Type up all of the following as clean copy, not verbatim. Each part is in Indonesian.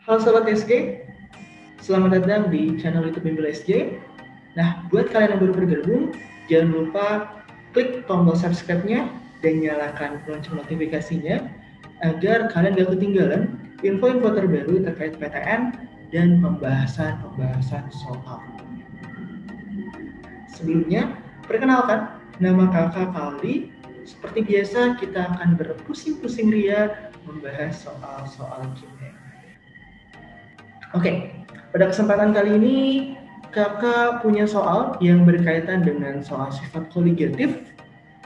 Halo Sobat SG, selamat datang di channel YouTube Bimbel SG. Nah, buat kalian yang baru bergabung, jangan lupa klik tombol subscribe-nya dan nyalakan lonceng notifikasinya agar kalian gak ketinggalan info-info terbaru terkait PTN dan pembahasan soal. Sebelumnya, perkenalkan, nama kakak Kali. Seperti biasa, kita akan berpusing-pusing ria membahas soal-soal kimia. Oke, pada kesempatan kali ini kakak punya soal yang berkaitan dengan soal sifat koligatif.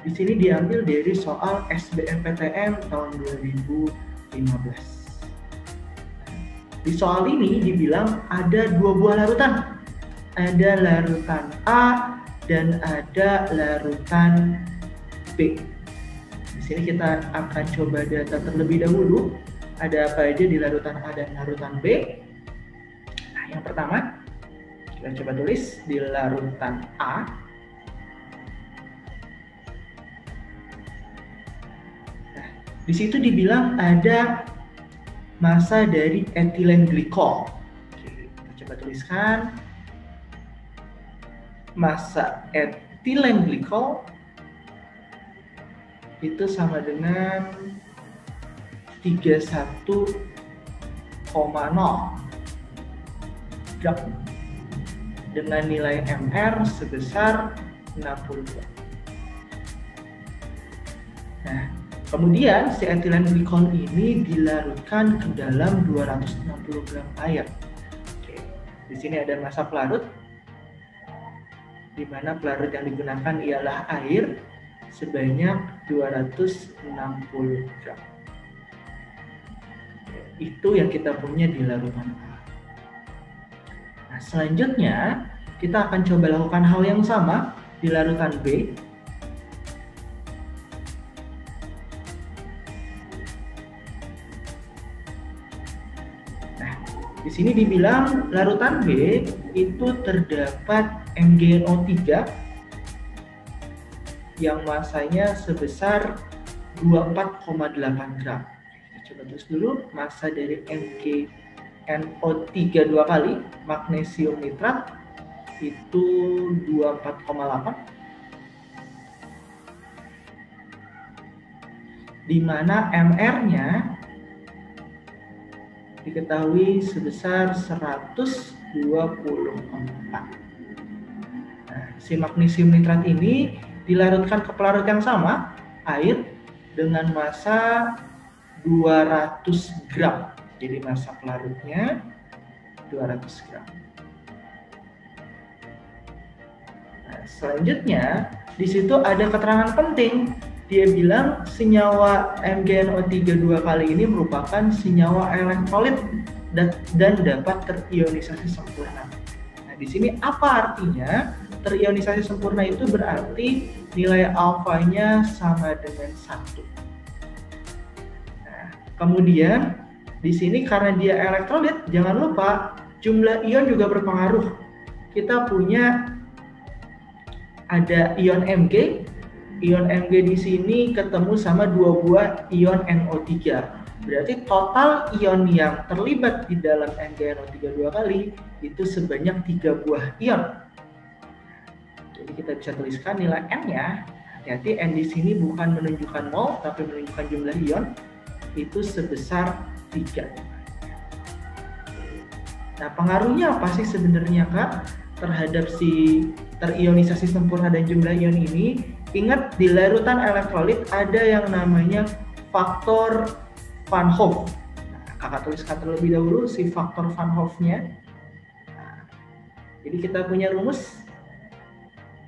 Di sini diambil dari soal SBMPTN tahun 2015. Di soal ini dibilang ada dua buah larutan. Ada larutan A dan ada larutan B. Di sini kita akan coba data terlebih dahulu. Ada apa aja di larutan A dan larutan B. Yang pertama, kita coba tulis di larutan A. Nah, di situ dibilang ada massa dari etilen glikol. Oke, kita coba tuliskan massa etilen glikol itu sama dengan 31,0 gram dengan nilai MR sebesar 60 gram. Nah, kemudian si etilen glikol ini dilarutkan ke dalam 260 gram air. Oke, di sini ada massa pelarut, di mana pelarut yang digunakan ialah air sebanyak 260 gram. Itu yang kita punya di larutan A. Nah, selanjutnya kita akan coba lakukan hal yang sama di larutan B. Nah, di sini dibilang larutan B itu terdapat MgNO3 yang massanya sebesar 24,8 gram. Kita coba tulis dulu massa dari MgNO3 dua kali, magnesium nitrat itu 24,8, di mana MR-nya diketahui sebesar 124. Nah, si magnesium nitrat ini dilarutkan ke pelarut yang sama, air, dengan massa 200 gram. Jadi massa pelarutnya 200 gram. Nah, selanjutnya di situ ada keterangan penting. Dia bilang senyawa MgNO3 dua kali ini merupakan senyawa elektrolit dan dapat terionisasi sempurna. Nah, di sini apa artinya? Terionisasi sempurna itu berarti nilai alfanya sama dengan 1. Nah, kemudian di sini karena dia elektrolit, jangan lupa jumlah ion juga berpengaruh. Kita punya ada ion Mg. Ion Mg di sini ketemu sama dua buah ion NO3. Berarti total ion yang terlibat di dalam MgNO3 dua kali itu sebanyak 3 buah ion. Jadi kita bisa tuliskan nilai N-nya. Hati-hati, N di sini bukan menunjukkan mol tapi menunjukkan jumlah ion. Itu sebesar 3. Nah, pengaruhnya apa sih sebenarnya Kak terhadap si terionisasi sempurna dan jumlah ion ini? Ingat, di larutan elektrolit ada yang namanya faktor Van Hoff. Nah, Kakak tuliskan terlebih dahulu si faktor Van Hoff-nya. Nah, jadi kita punya rumus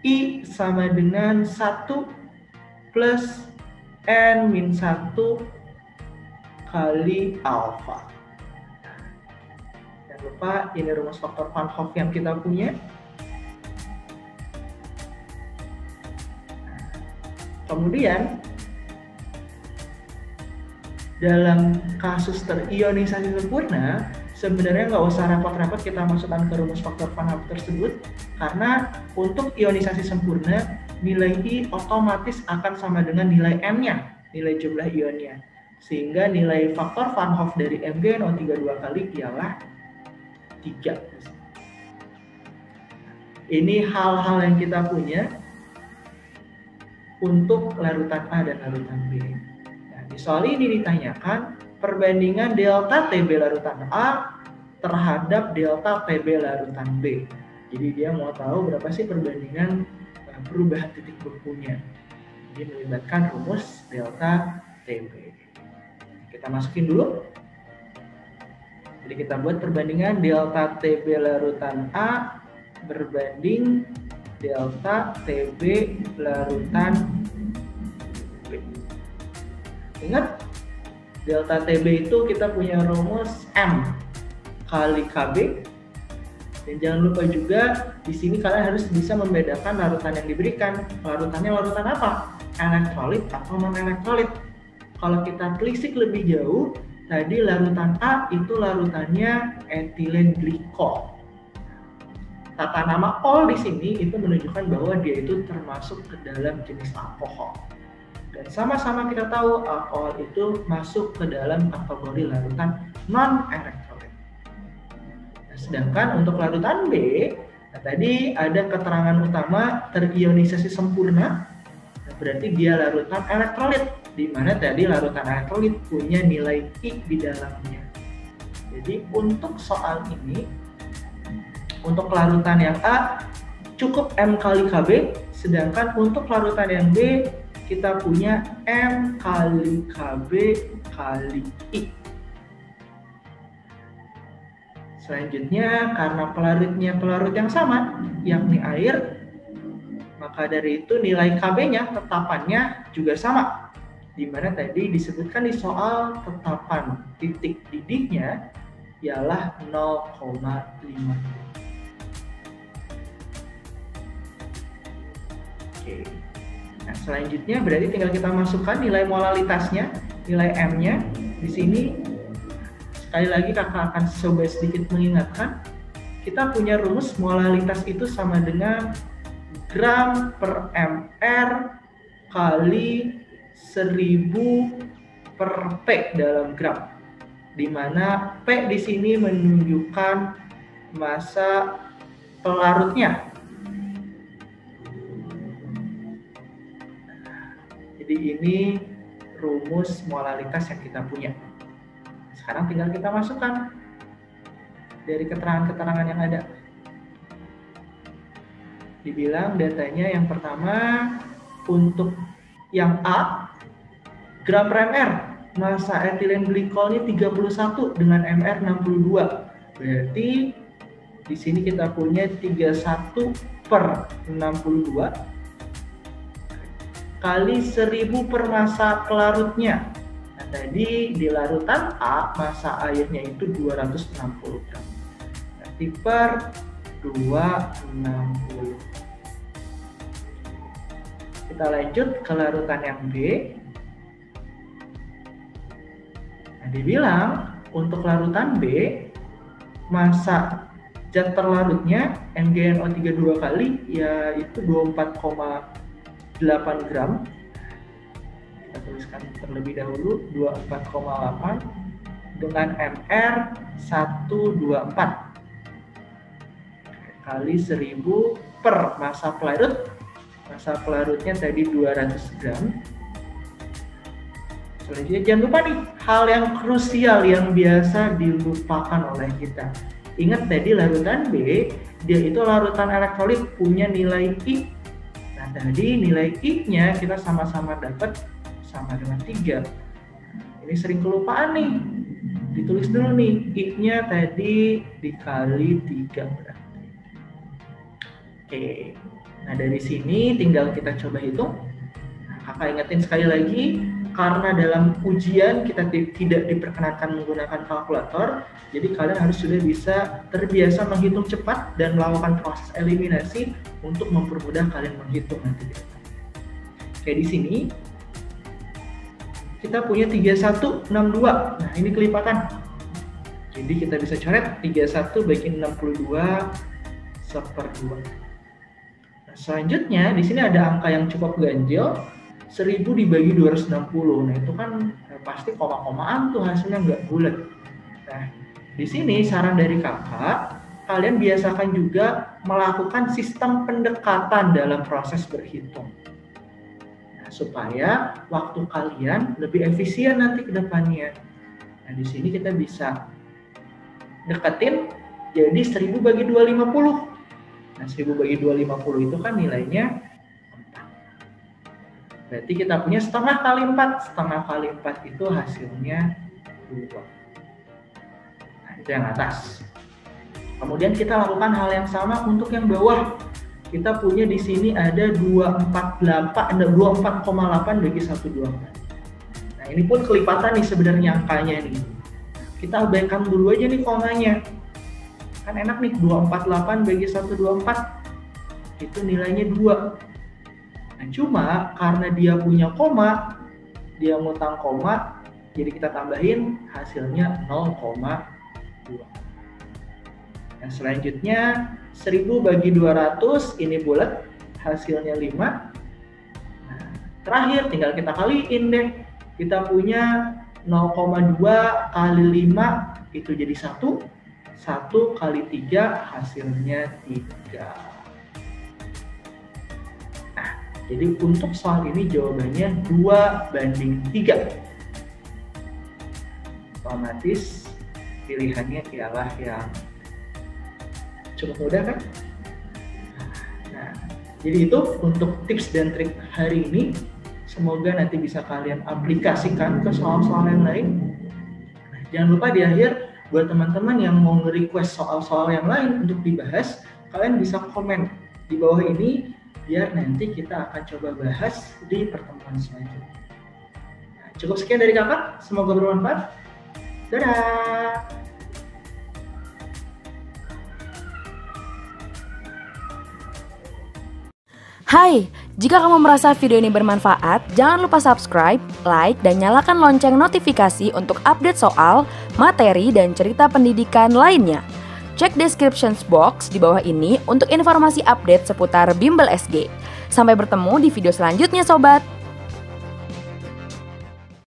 I sama dengan 1 plus N-1 kali alfa. Jangan lupa ini rumus faktor Van Hoff yang kita punya. Kemudian dalam kasus terionisasi sempurna, sebenarnya nggak usah repot-repot kita masukkan ke rumus faktor Van Hoff tersebut, karena untuk ionisasi sempurna nilai I otomatis akan sama dengan nilai M-nya, nilai jumlah ionnya. Sehingga nilai faktor Van Hoff dari MgNO3 dua kali ialah 3. Ini hal-hal yang kita punya untuk larutan A dan larutan B. Nah, di soal ini ditanyakan perbandingan delta TB larutan A terhadap delta TB larutan B. Jadi dia mau tahu berapa sih perbandingan perubahan titik bekunya. Jadi melibatkan rumus delta TB. Kita masukin dulu. Jadi kita buat perbandingan delta TB larutan A berbanding delta TB larutan B. Ingat, delta TB itu kita punya rumus M kali KB. Dan jangan lupa juga di sini kalian harus bisa membedakan larutan yang diberikan. Larutannya larutan apa? Elektrolit atau non-elektrolit. Kalau kita telisik lebih jauh, tadi larutan A itu larutannya etilen glikol. Tata nama ol di sini itu menunjukkan bahwa dia itu termasuk ke dalam jenis alkohol. Dan sama-sama kita tahu alkohol itu masuk ke dalam kategori larutan non-elektrolit. Nah, sedangkan untuk larutan B, tadi ada keterangan utama terionisasi sempurna, berarti dia larutan elektrolit, di mana tadi larutan elektrolit punya nilai I di dalamnya. Jadi untuk soal ini, untuk larutan yang A cukup M kali KB, sedangkan untuk larutan yang B kita punya M kali KB kali I. Selanjutnya, karena pelarutnya pelarut yang sama, yakni air, maka dari itu nilai KB-nya, tetapannya juga sama. Di mana tadi disebutkan di soal tetapan titik didihnya ialah 0,5. Oke. Nah, selanjutnya berarti tinggal kita masukkan nilai molalitasnya, nilai M-nya. Di sini sekali lagi kakak akan coba sedikit mengingatkan, kita punya rumus molalitas itu sama dengan gram per mr kali 1000 per P dalam gram, di mana P di sini menunjukkan massa pelarutnya. Jadi ini rumus molalitas yang kita punya. Sekarang tinggal kita masukkan dari keterangan-keterangan yang ada. Dibilang datanya yang pertama untuk yang A, gram per mr, massa etilen glikolnya 31 dengan mr 62. Berarti di sini kita punya 31 per 62 kali 1000 per massa pelarutnya. Nah, tadi di larutan A massa airnya itu 260 gram. Berarti per 260. Kita lanjut ke larutan yang B. Nah, dibilang untuk larutan B massa zat terlarutnya MgNO3 dua kali yaitu 24,8 gram. Kita tuliskan terlebih dahulu 24,8 dengan mr 124 kali 1000 per massa pelarut. Massa pelarutnya tadi 200 gram. Selanjutnya jangan lupa nih hal yang krusial yang biasa dilupakan oleh kita. Ingat tadi larutan B, dia itu larutan elektrolit punya nilai I. Nah, tadi nilai I-nya kita sama-sama dapat sama dengan 3. Ini sering kelupaan nih. Ditulis dulu nih, I-nya tadi dikali 3 berarti. Oke. Nah, dari sini tinggal kita coba hitung. Kakak ingetin sekali lagi, karena dalam ujian kita tidak diperkenankan menggunakan kalkulator, jadi kalian harus sudah bisa terbiasa menghitung cepat dan melakukan proses eliminasi untuk mempermudah kalian menghitung nanti. Kayak di sini kita punya 3162. Nah, ini kelipatan. Jadi kita bisa coret 31 bagi 62 1/2. Nah, selanjutnya di sini ada angka yang cukup ganjil. 1000 dibagi 260. Nah itu kan pasti koma-komaan tuh, hasilnya nggak bulat. Nah di sini saran dari kakak, kalian biasakan juga melakukan sistem pendekatan dalam proses berhitung. Nah, supaya waktu kalian lebih efisien nanti ke depannya. Nah di sini kita bisa deketin jadi 1000 bagi 250. Nah 1000 bagi 250 itu kan nilainya 4. Berarti kita punya setengah kali 4. Setengah kali 4 itu hasilnya 2. Nah itu yang atas. Kemudian kita lakukan hal yang sama untuk yang bawah. Kita punya di sini ada 248 bagi 124. Nah ini pun kelipatan nih sebenarnya angkanya nih. Kita abaikan dulu aja nih komanya. Kan enak nih, 248 bagi 124 itu nilainya 2. Nah cuma karena dia punya koma, dia ngutang koma, jadi kita tambahin hasilnya 0,2. Nah selanjutnya 1000 bagi 200 ini bulat, hasilnya 5. Nah, terakhir tinggal kita kaliin deh. Kita punya 0,2 kali 5 itu jadi 1. 1 kali 3 hasilnya 3. Nah, jadi untuk soal ini jawabannya 2:3. Otomatis pilihannya ialah yang cukup mudah kan? Nah, jadi itu untuk tips dan trik hari ini. Semoga nanti bisa kalian aplikasikan ke soal-soal yang lain. Nah, jangan lupa di akhir, buat teman-teman yang mau nge-request soal-soal yang lain untuk dibahas, kalian bisa komen di bawah ini, biar nanti kita akan coba bahas di pertemuan selanjutnya. Nah, cukup sekian dari kakak, semoga bermanfaat. Dadah! Hai, jika kamu merasa video ini bermanfaat, jangan lupa subscribe, like, dan nyalakan lonceng notifikasi untuk update soal, materi, dan cerita pendidikan lainnya. Cek description box di bawah ini untuk informasi update seputar Bimbel SG. Sampai bertemu di video selanjutnya, sobat!